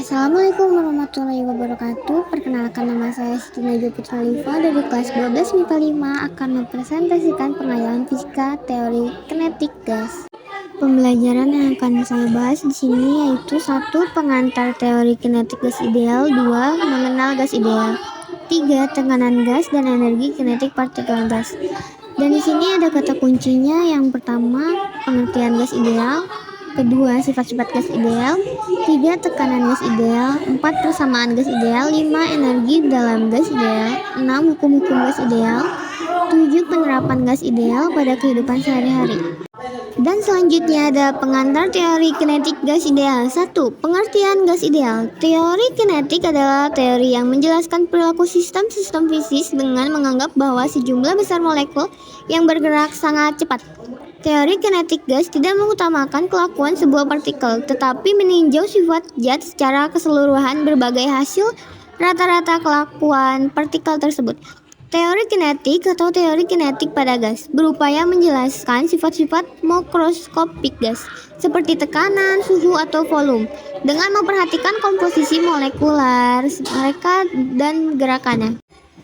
Assalamualaikum warahmatullahi wabarakatuh. Perkenalkan, nama saya Siti Najwa Putra Liva dari kelas 12 MIPA 5 akan mempresentasikan pengajaran fisika teori kinetik gas. Pembelajaran yang akan saya bahas di sini yaitu 1. Pengantar teori kinetik gas ideal, 2. Mengenal gas ideal, 3. Tekanan gas dan energi kinetik partikel gas. Dan di sini ada kata kuncinya. Yang pertama, pengertian gas ideal, kedua, sifat-sifat gas ideal, 3. Tekanan gas ideal, 4. Persamaan gas ideal, 5. Energi dalam gas ideal, 6. Hukum-hukum gas ideal, 7. Penerapan gas ideal pada kehidupan sehari-hari. Dan selanjutnya ada pengantar teori kinetik gas ideal. 1. Pengertian gas ideal. Teori kinetik adalah teori yang menjelaskan perilaku sistem-sistem fisik dengan menganggap bahwa sejumlah besar molekul yang bergerak sangat cepat. Teori kinetik gas tidak mengutamakan kelakuan sebuah partikel, tetapi meninjau sifat zat secara keseluruhan berbagai hasil rata-rata kelakuan partikel tersebut. Teori kinetik atau teori kinetik pada gas berupaya menjelaskan sifat-sifat makroskopik gas, seperti tekanan, suhu, atau volume, dengan memperhatikan komposisi molekular mereka dan gerakannya.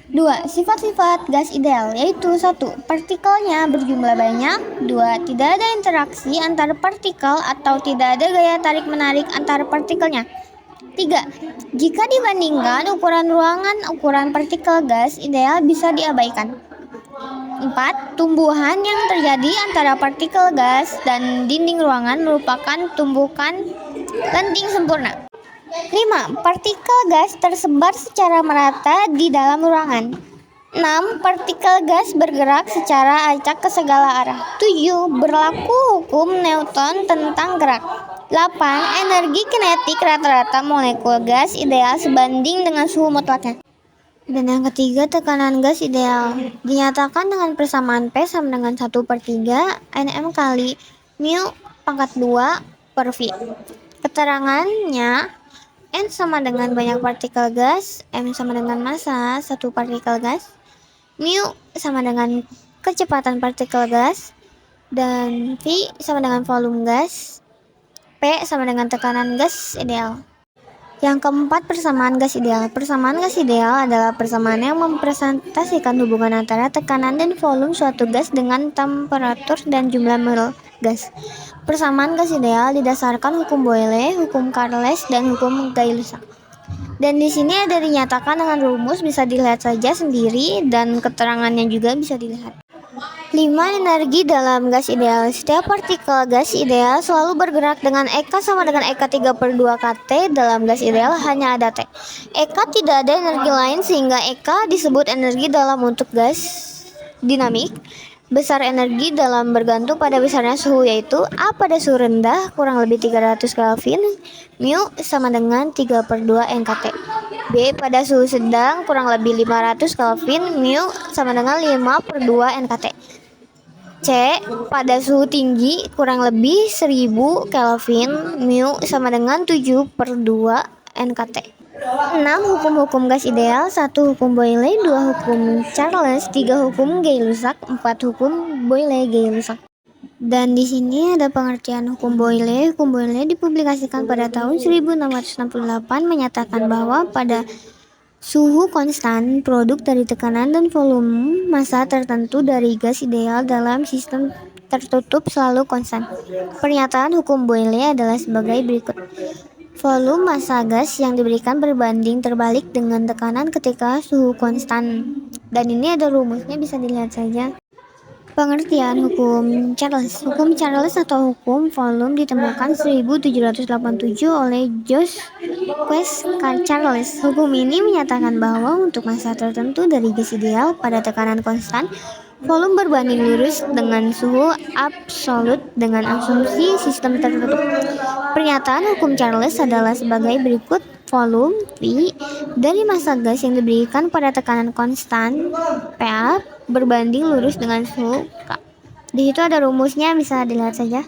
2. Sifat-sifat gas ideal, yaitu 1. Partikelnya berjumlah banyak, 2. Tidak ada interaksi antar partikel atau tidak ada gaya tarik-menarik antar partikelnya, 3. Jika dibandingkan ukuran ruangan, ukuran partikel gas ideal bisa diabaikan. 4. Tumbuhan yang terjadi antara partikel gas dan dinding ruangan merupakan tumbukan lenting sempurna. 5. Partikel gas tersebar secara merata di dalam ruangan. 6. Partikel gas bergerak secara acak ke segala arah. 7. Berlaku hukum Newton tentang gerak. 8. Energi kinetik rata-rata molekul gas ideal sebanding dengan suhu mutlaknya. Dan yang ketiga, tekanan gas ideal dinyatakan dengan persamaan P sama dengan 1/3 Nm kali mu pangkat 2 per V. Keterangannya, N sama dengan banyak partikel gas, M sama dengan massa satu partikel gas, mu sama dengan kecepatan partikel gas, dan V sama dengan volume gas, P sama dengan tekanan gas ideal. Yang keempat, persamaan gas ideal. Persamaan gas ideal adalah persamaan yang mempresentasikan hubungan antara tekanan dan volume suatu gas dengan temperatur dan jumlah mol gas. Persamaan gas ideal didasarkan hukum Boyle, hukum Charles, dan hukum Gay-Lussac. Dan di sini ada dinyatakan dengan rumus, bisa dilihat saja sendiri dan keterangannya juga bisa dilihat. 5. Energi dalam gas ideal. Setiap partikel gas ideal selalu bergerak dengan EK sama dengan EK 3/2 kT. Dalam gas ideal hanya ada T. EK tidak ada energi lain sehingga EK disebut energi dalam untuk gas dinamik. Besar energi dalam bergantung pada besarnya suhu, yaitu A pada suhu rendah kurang lebih 300 Kelvin, mu sama dengan 3/2 NKT. B pada suhu sedang kurang lebih 500 Kelvin, mu sama dengan 5/2 NKT. C pada suhu tinggi kurang lebih 1000 Kelvin, mu sama dengan 7/2 NKT. 6. Hukum-hukum gas ideal. 1. Hukum Boyle, 2. Hukum Charles, 3. Hukum Gay-Lussac, 4. Hukum Boyle-Gay-Lussac. Dan di sini ada pengertian hukum Boyle. Hukum Boyle dipublikasikan pada tahun 1668, menyatakan bahwa pada suhu konstan, produk dari tekanan dan volume massa tertentu dari gas ideal dalam sistem tertutup selalu konstan. Pernyataan hukum Boyle adalah sebagai berikut. Volume massa gas yang diberikan berbanding terbalik dengan tekanan ketika suhu konstan. Dan ini ada rumusnya, bisa dilihat saja. Pengertian hukum Charles. Hukum Charles atau hukum volume ditemukan 1787 oleh Jacques Charles. Hukum ini menyatakan bahwa untuk massa tertentu dari gas ideal pada tekanan konstan, volume berbanding lurus dengan suhu absolut dengan asumsi sistem tertutup. Pernyataan hukum Charles adalah sebagai berikut. Volume V dari massa gas yang diberikan pada tekanan konstan PA berbanding lurus dengan suhu K. Di situ ada rumusnya, bisa dilihat saja.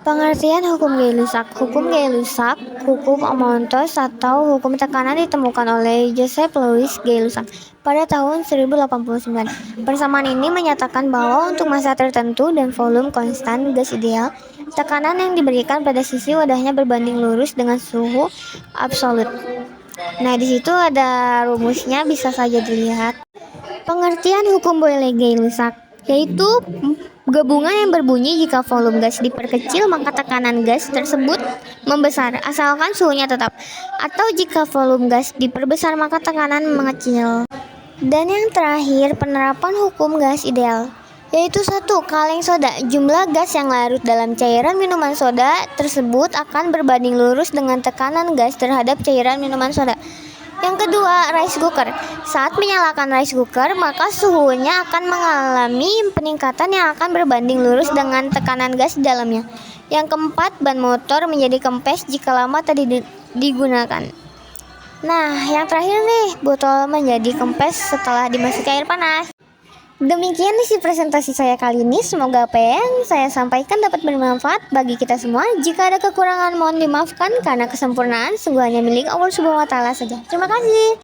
Pengertian hukum Gay-Lussac. Hukum Gay-Lussac, hukum Montos atau hukum tekanan ditemukan oleh Joseph Louis Gay-Lussac pada tahun 1089. Persamaan ini menyatakan bahwa untuk massa tertentu dan volume konstan gas ideal, Tekanan yang diberikan pada sisi wadahnya berbanding lurus dengan suhu absolut. Nah, di situ ada rumusnya, bisa saja dilihat. Pengertian hukum Boyle-Gay-Lussac yaitu gabungan yang berbunyi jika volume gas diperkecil maka tekanan gas tersebut membesar asalkan suhunya tetap, atau jika volume gas diperbesar maka tekanan mengecil. Dan yang terakhir, penerapan hukum gas ideal yaitu 1. Kaleng soda. Jumlah gas yang larut dalam cairan minuman soda tersebut akan berbanding lurus dengan tekanan gas terhadap cairan minuman soda. Yang kedua, rice cooker. Saat menyalakan rice cooker, maka suhunya akan mengalami peningkatan yang akan berbanding lurus dengan tekanan gas di dalamnya. Yang keempat, ban motor menjadi kempes jika lama tadi digunakan. Nah, yang terakhir nih, botol menjadi kempes setelah dimasuki air panas. Demikian isi presentasi saya kali ini. Semoga apa yang saya sampaikan dapat bermanfaat bagi kita semua. Jika ada kekurangan mohon dimaafkan karena kesempurnaan sungguh hanya milik Allah Subhanahu wa taala saja. Terima kasih.